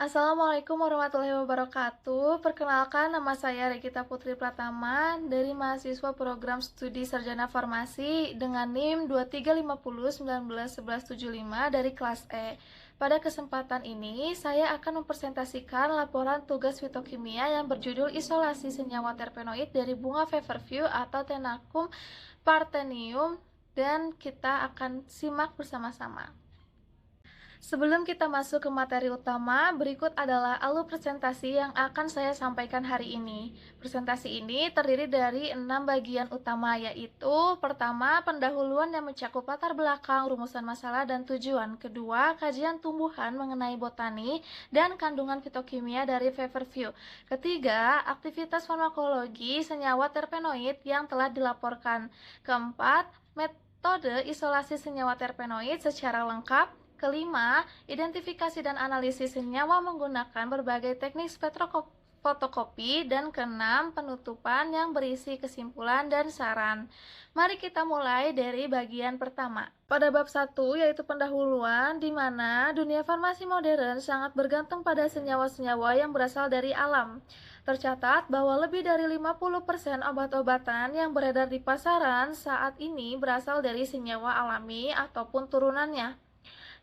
Assalamualaikum warahmatullahi wabarakatuh. Perkenalkan, nama saya Regita Putri Pratama dari mahasiswa program studi Sarjana Farmasi dengan NIM 2350191175 dari kelas E. Pada kesempatan ini, saya akan mempresentasikan laporan tugas fitokimia yang berjudul isolasi senyawa terpenoid dari bunga Feverfew atau Thenacum parthenium, dan kita akan simak bersama-sama. Sebelum kita masuk ke materi utama, berikut adalah alur presentasi yang akan saya sampaikan hari ini. Presentasi ini terdiri dari 6 bagian utama, yaitu pertama, pendahuluan yang mencakup latar belakang, rumusan masalah, dan tujuan. Kedua, kajian tumbuhan mengenai botani dan kandungan fitokimia dari Feverfew. Ketiga, aktivitas farmakologi senyawa terpenoid yang telah dilaporkan. Keempat, metode isolasi senyawa terpenoid secara lengkap. Kelima, identifikasi dan analisis senyawa menggunakan berbagai teknik spektrofotokopi. Dan keenam, penutupan yang berisi kesimpulan dan saran. Mari kita mulai dari bagian pertama. Pada bab 1, yaitu pendahuluan, di mana dunia farmasi modern sangat bergantung pada senyawa-senyawa yang berasal dari alam. Tercatat bahwa lebih dari 50% obat-obatan yang beredar di pasaran saat ini berasal dari senyawa alami ataupun turunannya.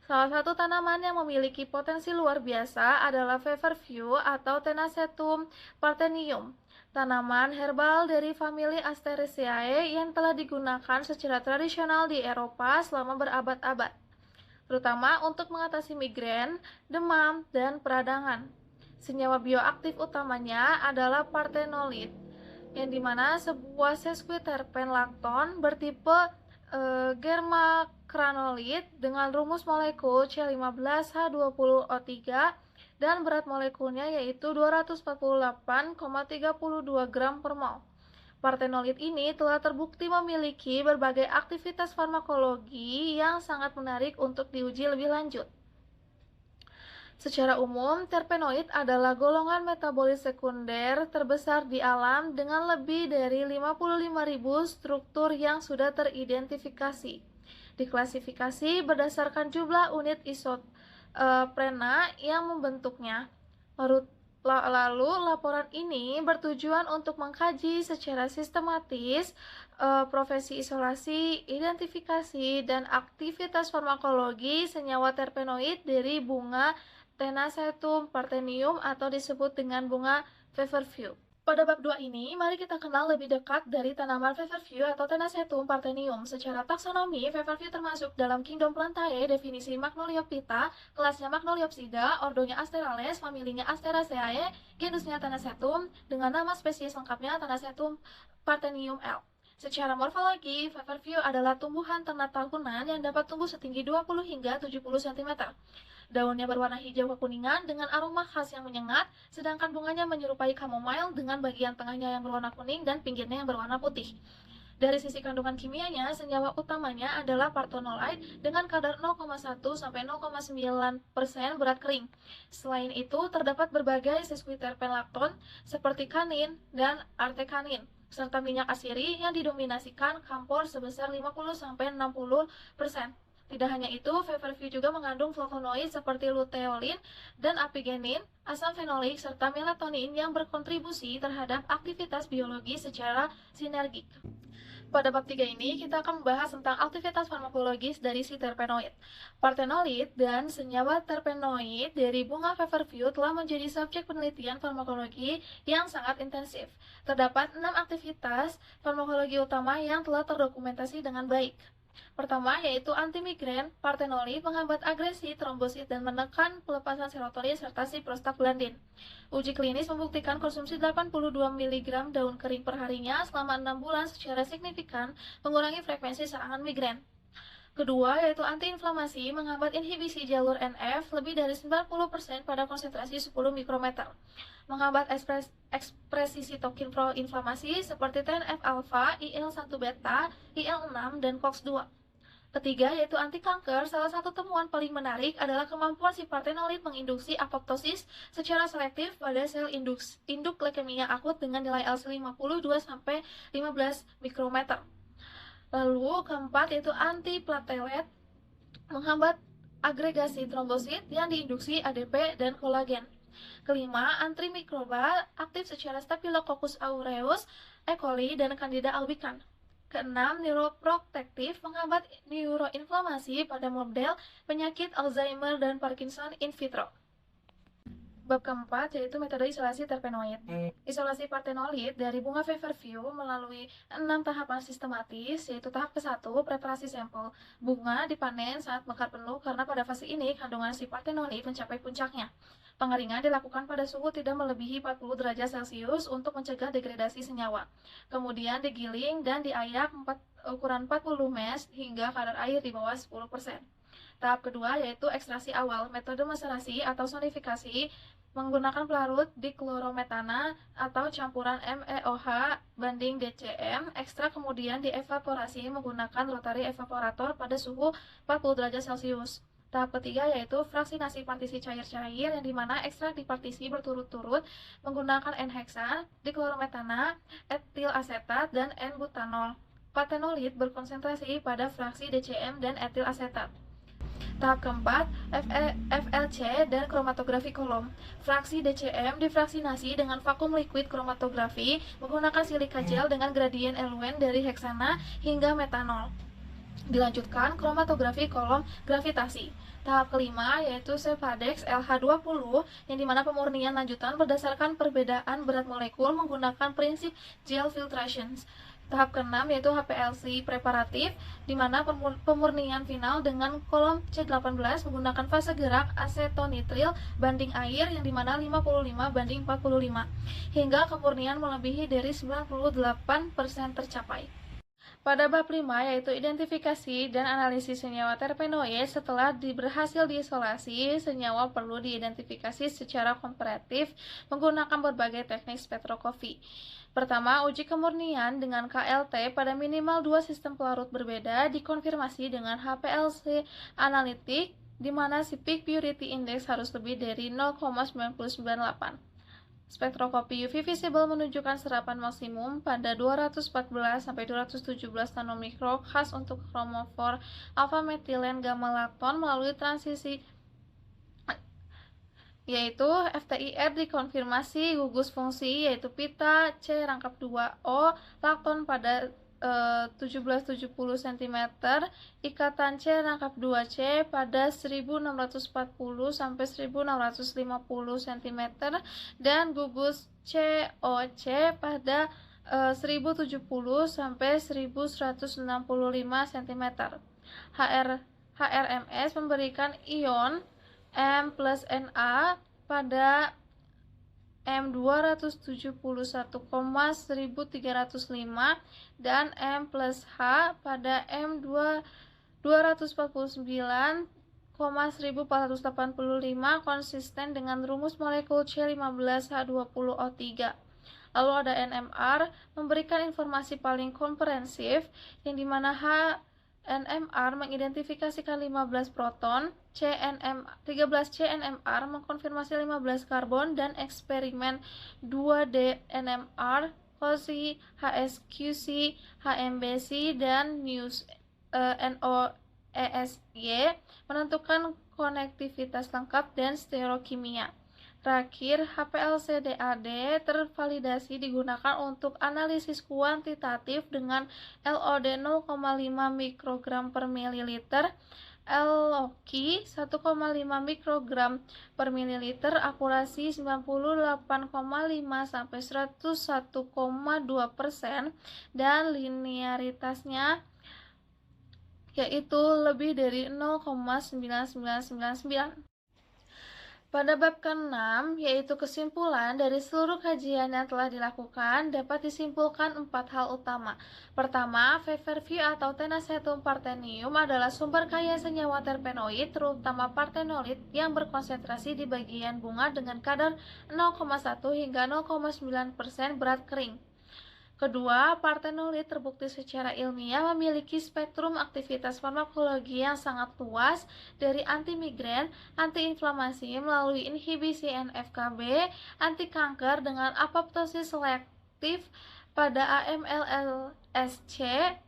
Salah satu tanaman yang memiliki potensi luar biasa adalah Feverfew atau Tenacetum parthenium, tanaman herbal dari famili Asteraceae yang telah digunakan secara tradisional di Eropa selama berabad-abad, terutama untuk mengatasi migrain, demam, dan peradangan. Senyawa bioaktif utamanya adalah parthenolid, yang dimana sebuah sesquiterpen lakton bertipe germakranolid dengan rumus molekul C15H20O3 dan berat molekulnya yaitu 248,32 gram per mol. Parthenolid ini telah terbukti memiliki berbagai aktivitas farmakologi yang sangat menarik untuk diuji lebih lanjut. Secara umum, terpenoid adalah golongan metabolit sekunder terbesar di alam dengan lebih dari 55.000 struktur yang sudah teridentifikasi. Diklasifikasi berdasarkan jumlah unit isoprena yang membentuknya. Lalu, laporan ini bertujuan untuk mengkaji secara sistematis profesi isolasi, identifikasi, dan aktivitas farmakologi senyawa terpenoid dari bunga Tenacetum parthenium atau disebut dengan bunga Feverfew. Pada bab 2 ini, mari kita kenal lebih dekat dari tanaman Feverfew atau Tenacetum parthenium. Secara taksonomi, Feverfew termasuk dalam kingdom Plantae, definisi Magnoliophyta, kelasnya Magnoliopsida, ordonya Asterales, familinya Asteraceae, genusnya Tenacetum, dengan nama spesies lengkapnya Tenacetum parthenium L. Secara morfologi, Feverfew adalah tumbuhan ternak tahunan yang dapat tumbuh setinggi 20 hingga 70 cm. Daunnya berwarna hijau kekuningan dengan aroma khas yang menyengat, sedangkan bunganya menyerupai chamomile dengan bagian tengahnya yang berwarna kuning dan pinggirnya yang berwarna putih. Dari sisi kandungan kimianya, senyawa utamanya adalah parthenolide dengan kadar 0,1 sampai 0,9% berat kering. Selain itu, terdapat berbagai sesquiterpen lakton seperti kanin dan artekanin, serta minyak asiri yang didominasikan kampor sebesar 50 sampai 60%. Tidak hanya itu, Feverfew juga mengandung flavonoid seperti luteolin dan apigenin, asam fenolik, serta melatonin yang berkontribusi terhadap aktivitas biologi secara sinergik. Pada bab 3 ini, kita akan membahas tentang aktivitas farmakologis dari si terpenoid. Parthenolid dan senyawa terpenoid dari bunga Feverfew telah menjadi subjek penelitian farmakologi yang sangat intensif. Terdapat 6 aktivitas farmakologi utama yang telah terdokumentasi dengan baik. Pertama, yaitu anti-migrain. Parthenolid menghambat agresi trombosit dan menekan pelepasan serotonin serta si prostaglandin. Uji klinis membuktikan konsumsi 82 mg daun kering per harinya selama 6 bulan secara signifikan mengurangi frekuensi serangan migrain. Kedua, yaitu antiinflamasi, menghambat inhibisi jalur NF lebih dari 90% pada konsentrasi 10 mikrometer. Menghambat ekspresi sitokin proinflamasi seperti TNF-alfa, IL-1 beta, IL-6, dan COX-2. Ketiga, yaitu anti kanker. Salah satu temuan paling menarik adalah kemampuan si parthenolid menginduksi apoptosis secara selektif pada sel induk leukemia akut dengan nilai LC 52-15 mikrometer. Lalu keempat, yaitu anti platelet, menghambat agregasi trombosit yang diinduksi ADP dan kolagen. Kelima, antimikroba aktif secara Staphylococcus aureus, E. coli, dan Candida albicans. Keenam, neuroprotektif menghambat neuroinflamasi pada model penyakit Alzheimer dan Parkinson in vitro. Bab keempat yaitu metode isolasi terpenoid. Isolasi partenoid dari bunga Feverview melalui 6 tahapan sistematis, yaitu tahap ke-1, preparasi sampel. Bunga dipanen saat mekar penuh karena pada fase ini kandungan si partenoid mencapai puncaknya. Pengeringan dilakukan pada suhu tidak melebihi 40 derajat Celcius untuk mencegah degradasi senyawa. Kemudian digiling dan diayak ukuran 40 mesh hingga kadar air di bawah 10%. Tahap kedua yaitu ekstraksi awal. Metode maserasi atau sonifikasi menggunakan pelarut diklorometana atau campuran MEOH banding DCM. Ekstrak kemudian dievaporasi menggunakan rotary evaporator pada suhu 40 derajat Celcius. Tahap ketiga yaitu fraksinasi partisi cair-cair, yang dimana ekstrak di partisi berturut-turut menggunakan N-heksan, diklorometana, etil asetat, dan N-butanol. Partenoid berkonsentrasi pada fraksi DCM dan etil asetat. Tahap keempat, FLC dan kromatografi kolom. Fraksi DCM difraksinasi dengan vakum liquid kromatografi menggunakan silika gel dengan gradien eluen dari heksana hingga metanol. Dilanjutkan kromatografi kolom gravitasi. Tahap kelima yaitu Cepadex LH20, yang dimana pemurnian lanjutan berdasarkan perbedaan berat molekul menggunakan prinsip gel filtration. Tahap keenam yaitu HPLC preparatif, di mana pemurnian final dengan kolom C18 menggunakan fase gerak asetonitril banding air, yang dimana 55 banding 45, hingga kemurnian melebihi dari 98% tercapai. Pada bab 5 yaitu identifikasi dan analisis senyawa terpenoid. Setelah berhasil diisolasi, senyawa perlu diidentifikasi secara komparatif menggunakan berbagai teknik spektroskopi. Pertama, uji kemurnian dengan KLT pada minimal 2 sistem pelarut berbeda dikonfirmasi dengan HPLC analitik, di mana si peak purity index harus lebih dari 0,998. Spektroskopi UV visible menunjukkan serapan maksimum pada 214-217 nanomikro khas untuk kromofor alfa metilen gamma lakton melalui transisi yaitu FTIR dikonfirmasi gugus fungsi yaitu pita C rangkap 2O lakton pada 1770 cm, ikatan C rangkap 2C pada 1640 sampai 1650 cm, dan gugus COC pada 1070 sampai 1165 cm. HRMS memberikan ion M plus Na pada M271,1305 dan M plus H pada M249,1485 konsisten dengan rumus molekul C15H20O3. Lalu ada NMR memberikan informasi paling komprehensif, yang dimana NMR mengidentifikasikan 15 proton, 13 CNMR mengkonfirmasi 15 karbon, dan eksperimen 2D NMR, COSI, HSQC, HMBC, dan NOESY menentukan konektivitas lengkap dan stereokimia. Terakhir, HPLC-DAD tervalidasi digunakan untuk analisis kuantitatif dengan LOD 0,5 mikrogram per mililiter, LOKI 1,5 mikrogram per mililiter, akurasi 98,5 sampai 101,2%, dan linearitasnya yaitu lebih dari 0,9999. Pada bab ke-6, yaitu kesimpulan dari seluruh kajian yang telah dilakukan, dapat disimpulkan 4 hal utama. Pertama, Feverview atau Tenacetum parthenium adalah sumber kaya senyawa terpenoid, terutama partenoid yang berkonsentrasi di bagian bunga dengan kadar 0,1 hingga 0,9% berat kering. Kedua, partenoid terbukti secara ilmiah memiliki spektrum aktivitas farmakologi yang sangat luas, dari anti-migren, anti-inflamasi melalui inhibisi NF-kB, anti-kanker dengan apoptosis selektif pada AMLSC,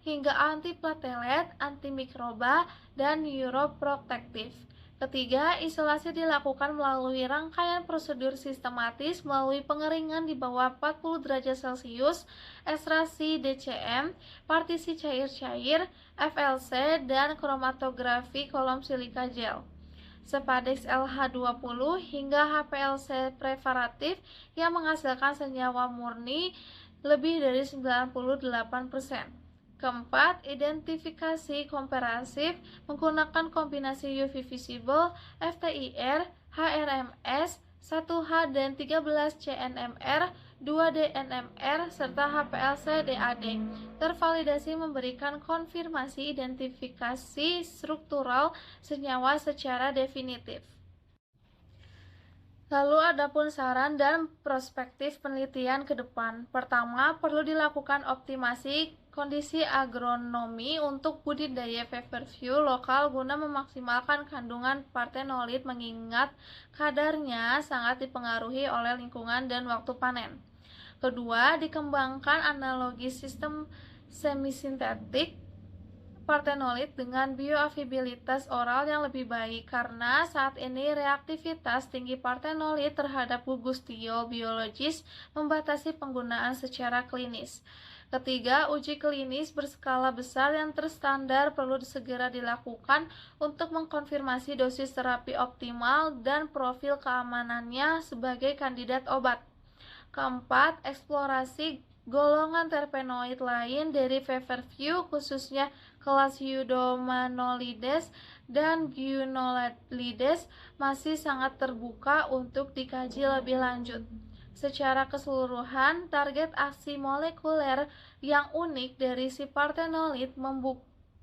hingga antiplatelet, antimikroba, dan neuroprotektif. Ketiga, isolasi dilakukan melalui rangkaian prosedur sistematis melalui pengeringan di bawah 40 derajat Celcius, ekstraksi DCM, partisi cair-cair, FLC, dan kromatografi kolom silika gel. Spadix LH20 hingga HPLC preparatif yang menghasilkan senyawa murni lebih dari 98%. Keempat, identifikasi komparasif menggunakan kombinasi UV visible, FTIR, HRMS, 1H dan 13 CNMR, 2D NMR, serta HPLC DAD. Tervalidasi memberikan konfirmasi identifikasi struktural senyawa secara definitif. Lalu adapun saran dan prospektif penelitian ke depan. Pertama, perlu dilakukan optimasi kondisi agronomi untuk budidaya Feverfew lokal guna memaksimalkan kandungan partenolit mengingat kadarnya sangat dipengaruhi oleh lingkungan dan waktu panen. Kedua, dikembangkan analogi sistem semisintetik partenolit dengan bioavailabilitas oral yang lebih baik karena saat ini reaktivitas tinggi partenolit terhadap gugus tiol biologis membatasi penggunaan secara klinis. Ketiga, uji klinis berskala besar yang terstandar perlu segera dilakukan untuk mengkonfirmasi dosis terapi optimal dan profil keamanannya sebagai kandidat obat. Keempat, eksplorasi golongan terpenoid lain dari Feverfew khususnya kelas Eudomanolides dan Guinololides masih sangat terbuka untuk dikaji lebih lanjut. Secara keseluruhan, target aksi molekuler yang unik dari si partenolit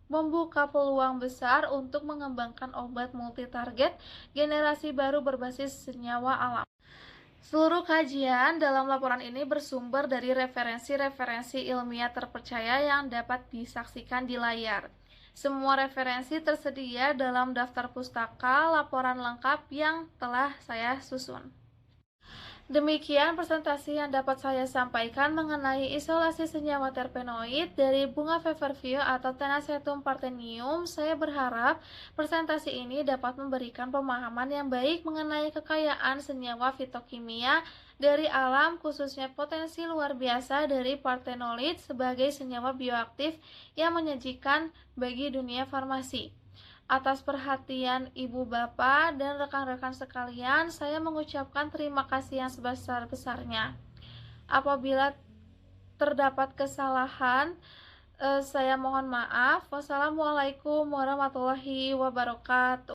membuka peluang besar untuk mengembangkan obat multitarget generasi baru berbasis senyawa alam. Seluruh kajian dalam laporan ini bersumber dari referensi-referensi ilmiah terpercaya yang dapat disaksikan di layar. Semua referensi tersedia dalam daftar pustaka laporan lengkap yang telah saya susun. Demikian presentasi yang dapat saya sampaikan mengenai isolasi senyawa terpenoid dari bunga Feverfew atau Tenacetum parthenium. Saya berharap presentasi ini dapat memberikan pemahaman yang baik mengenai kekayaan senyawa fitokimia dari alam, khususnya potensi luar biasa dari partenolit sebagai senyawa bioaktif yang menyajikan bagi dunia farmasi. Atas perhatian Ibu Bapak dan rekan-rekan sekalian, saya mengucapkan terima kasih yang sebesar-besarnya. Apabila terdapat kesalahan, saya mohon maaf. Wassalamualaikum warahmatullahi wabarakatuh.